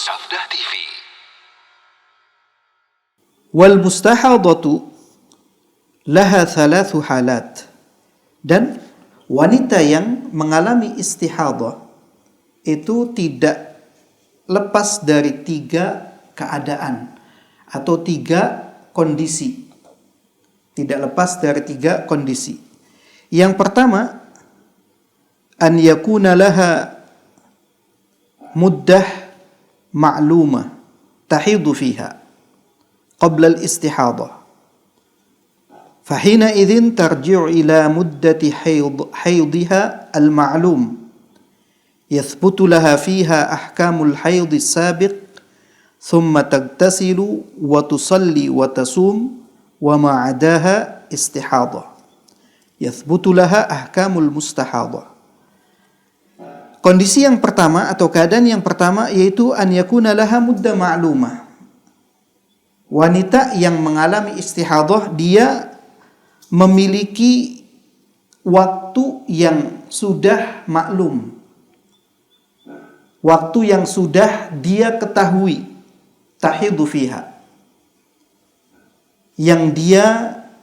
Safdah TV. Wal mustahadatu laha thalathu halat. Dan wanita yang mengalami istihadah itu tidak lepas dari 3 keadaan atau 3 kondisi. Tidak lepas dari 3 kondisi. Yang pertama, an yakuna laha muddah ma'lumah tahidu fiha qabla al-istihadah. Fahina idzin tarji'u ila muddati haydha al-ma'lum. Yathbutu laha fiha ahkamul hayd as-sabiq thumma tagtasilu wa tusalli wa tasum wa ma 'adaha istihadah. Yathbutu laha ahkamul mustahadah. Kondisi yang pertama atau keadaan yang pertama yaitu an yakuna laha muddah ma'lumah. Wanita yang mengalami istihadah dia memiliki waktu yang sudah maklum. Waktu yang sudah dia ketahui, tahidu fiha. Yang dia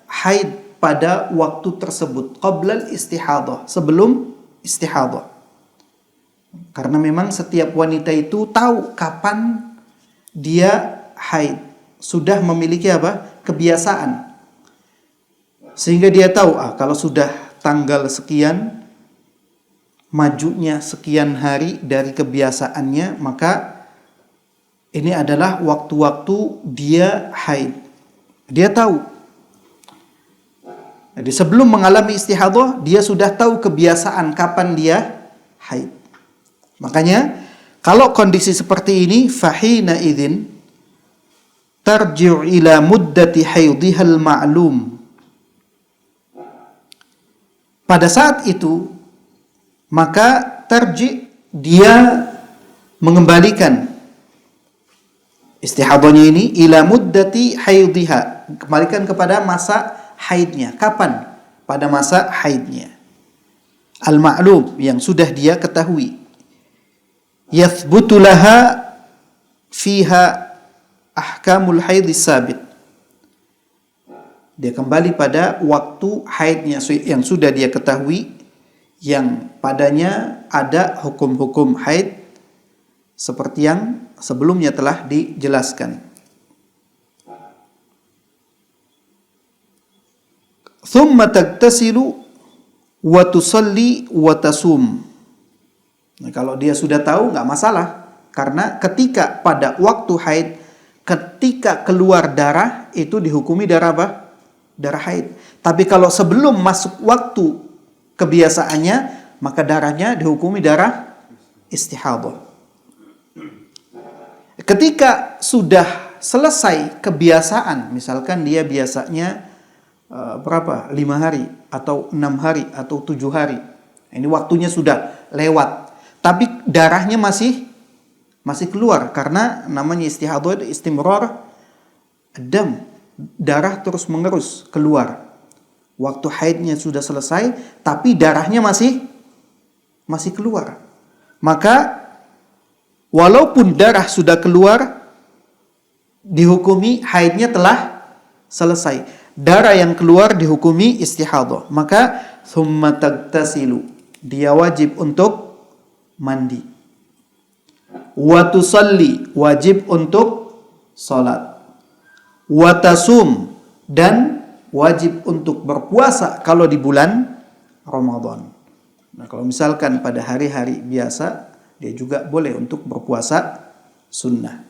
haid pada waktu tersebut, qabla istihadah, sebelum istihadah. Karena memang setiap wanita itu tahu kapan dia haid, sudah memiliki kebiasaan. Sehingga dia tahu kalau sudah tanggal sekian, majunya sekian hari dari kebiasaannya, maka ini adalah waktu-waktu dia haid. Dia tahu. Jadi sebelum mengalami istihadah, dia sudah tahu kebiasaan kapan dia haid. Makanya kalau kondisi seperti ini, fahina idzin tarji'u ila muddati haidhihal ma'lum. Pada saat itu maka dia mengembalikan istihadahnya ini ila muddati haidhiha, kembalikan kepada masa haidnya. Kapan? Pada masa haidnya. Al-ma'lum, yang sudah dia ketahui. Yathbutu laha fiha ahkamul haid sabit. Dia kembali pada waktu haidnya yang sudah dia ketahui, yang padanya ada hukum-hukum haid seperti yang sebelumnya telah dijelaskan. Thumma tagtasilu wa tusalli wa tasum. Nah, kalau dia sudah tahu nggak masalah, karena ketika pada waktu haid, ketika keluar darah itu dihukumi darah apa? Darah haid. Tapi kalau sebelum masuk waktu kebiasaannya, maka darahnya dihukumi darah istihadah. Ketika sudah selesai kebiasaan, misalkan dia biasanya 5 hari atau 6 hari atau 7 hari, ini waktunya sudah lewat, tapi darahnya masih keluar, karena namanya istihadah istimrar dam, darah terus mengerus keluar. Waktu haidnya sudah selesai, tapi darahnya masih keluar. Maka walaupun darah sudah keluar, dihukumi haidnya telah selesai. Darah yang keluar dihukumi istihadah. Maka thumma tagtasilu, dia wajib untuk mandi. Wa tusalli, wajib untuk salat. Wa tasum, dan wajib untuk berpuasa kalau di bulan Ramadan. Nah, kalau misalkan pada hari-hari biasa, dia juga boleh untuk berpuasa sunnah.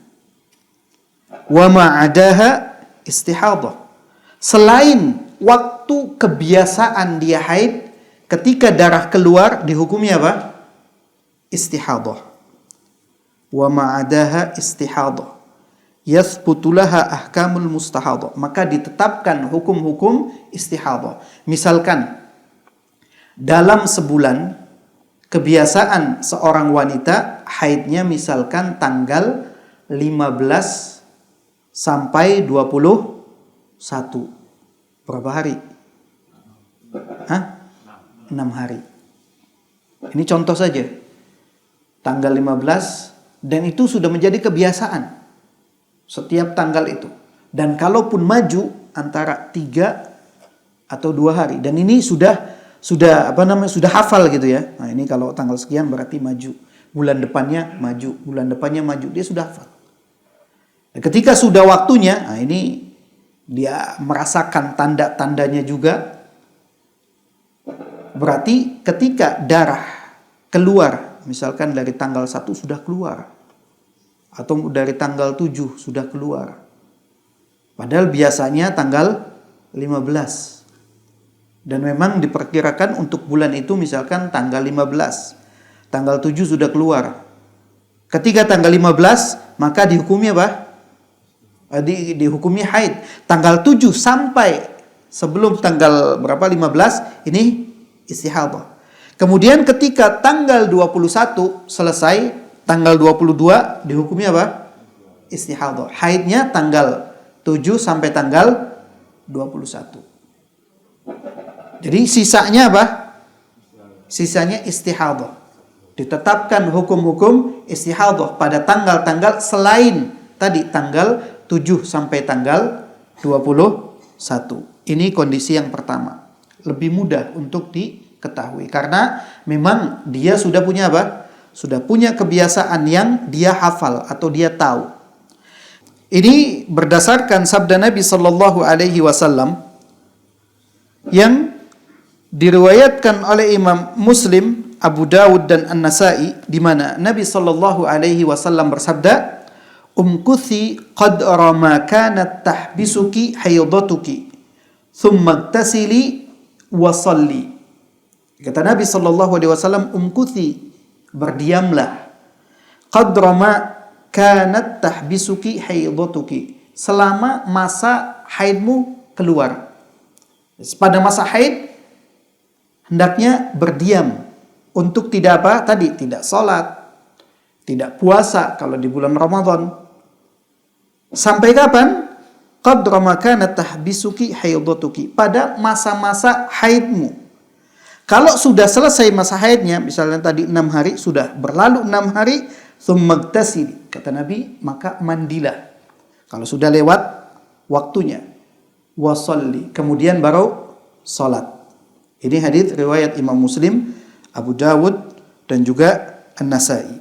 Wa ma'adaha istihadah. Selain waktu kebiasaan dia haid, ketika darah keluar dihukumi apa? Istihadah. Wa ma'adaha istihadah. Yathbutu laha ahkamul mustahadah. Maka ditetapkan hukum-hukum istihadah. Misalkan dalam sebulan kebiasaan seorang wanita haidnya misalkan tanggal 15 sampai 21. Berapa hari? 6 hari. Ini contoh saja. Tanggal 15 Dan itu sudah menjadi kebiasaan setiap tanggal itu. Dan kalaupun maju antara 3 atau 2 hari. Dan ini sudah hafal gitu ya. Nah, ini kalau tanggal sekian berarti maju. Bulan depannya maju, dia sudah hafal. Dan ketika sudah waktunya, nah ini dia merasakan tanda-tandanya juga. Berarti ketika darah keluar, misalkan dari tanggal 1 sudah keluar, atau dari tanggal 7 sudah keluar. Padahal biasanya tanggal 15. Dan memang diperkirakan untuk bulan itu misalkan tanggal 15. Tanggal 7 sudah keluar. Ketika tanggal 15, maka dihukumi apa? Dihukumi haid. Tanggal 7 sampai sebelum tanggal berapa? 15, ini istihadah. Kemudian ketika tanggal 21 selesai, tanggal 22 dihukumi apa? Istihadah. Haidnya tanggal 7 sampai tanggal 21. Jadi sisanya apa? Sisanya istihadah. Ditetapkan hukum-hukum istihadah pada tanggal-tanggal selain tadi tanggal 7 sampai tanggal 21. Ini kondisi yang pertama. Lebih mudah untuk diketahui karena memang dia sudah punya apa? Sudah punya kebiasaan yang dia hafal atau dia tahu. Ini berdasarkan sabda Nabi sallallahu alaihi wasallam yang diriwayatkan oleh Imam Muslim, Abu Dawud dan An-Nasa'i, di mana Nabi sallallahu alaihi wasallam bersabda, "Umkuthi qadra ma kanat tahbisuki haidatuki, thumma igtasili wa salli." Kata Nabi sallallahu alaihi wasallam, "Umkuthi," berdiamlah, "qadra ma kanat tahbisuki haidatuki," selama masa haidmu keluar. Pada masa haid hendaknya berdiam untuk tidak apa? Tadi tidak sholat, tidak puasa kalau di bulan Ramadan. Sampai kapan? Qadra ma kanat tahbisuki haidatuki, pada masa-masa haidmu. Kalau sudah selesai masa haidnya, misalnya tadi 6 hari, sudah berlalu 6 hari, tsumma igtasili, kata Nabi, maka mandilah. Kalau sudah lewat waktunya, wasalli, kemudian baru salat. Ini hadis riwayat Imam Muslim, Abu Dawud dan juga An-Nasa'i.